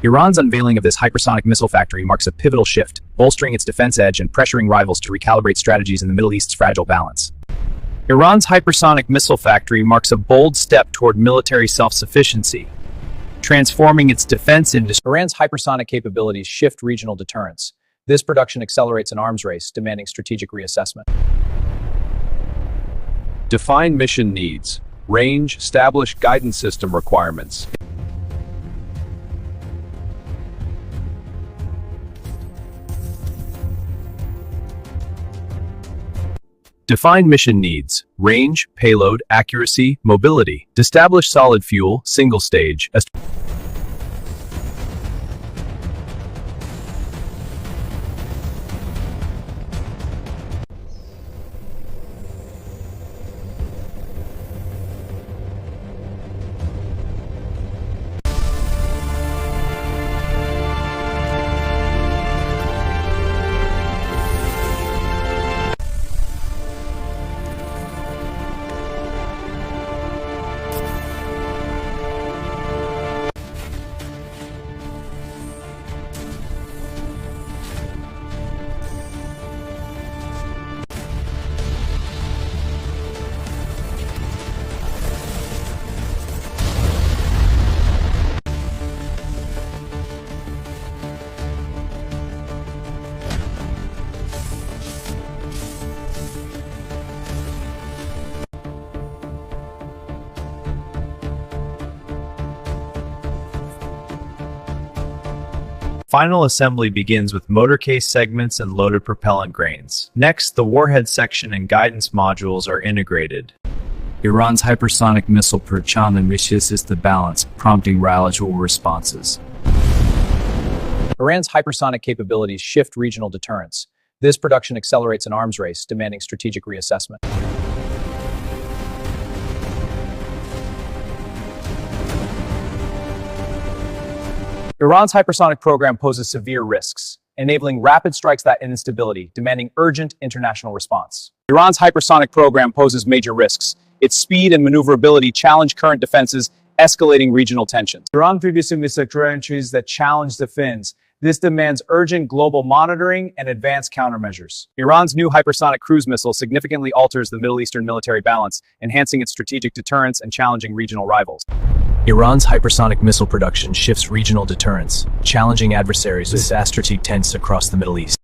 Iran's unveiling of this hypersonic missile factory marks a pivotal shift, bolstering its defense edge and pressuring rivals to recalibrate strategies in the Middle East's fragile balance. Iran's hypersonic missile factory marks a bold step toward military self-sufficiency, transforming its defense industry. Iran's hypersonic capabilities shift regional deterrence. This production accelerates an arms race, demanding strategic reassessment. Define mission needs. Range, establish guidance system requirements. Define mission needs, range, payload, accuracy, mobility. Establish solid fuel, single stage. Final assembly begins with motor case segments and loaded propellant grains. Next, the warhead section and guidance modules are integrated. Iran's hypersonic missile production reaches the balance, prompting radical responses. Iran's hypersonic capabilities shift regional deterrence. This production accelerates an arms race, demanding strategic reassessment. Iran's hypersonic program poses severe risks, enabling rapid strikes that instability, demanding urgent international response. Iran's hypersonic program poses major risks. Its speed and maneuverability challenge current defenses, escalating regional tensions. Iran previously missed entries that challenge the Finns. This demands urgent global monitoring and advanced countermeasures. Iran's new hypersonic cruise missile significantly alters the Middle Eastern military balance, enhancing its strategic deterrence and challenging regional rivals. Iran's hypersonic missile production shifts regional deterrence, challenging adversaries with strategic tensions across the Middle East.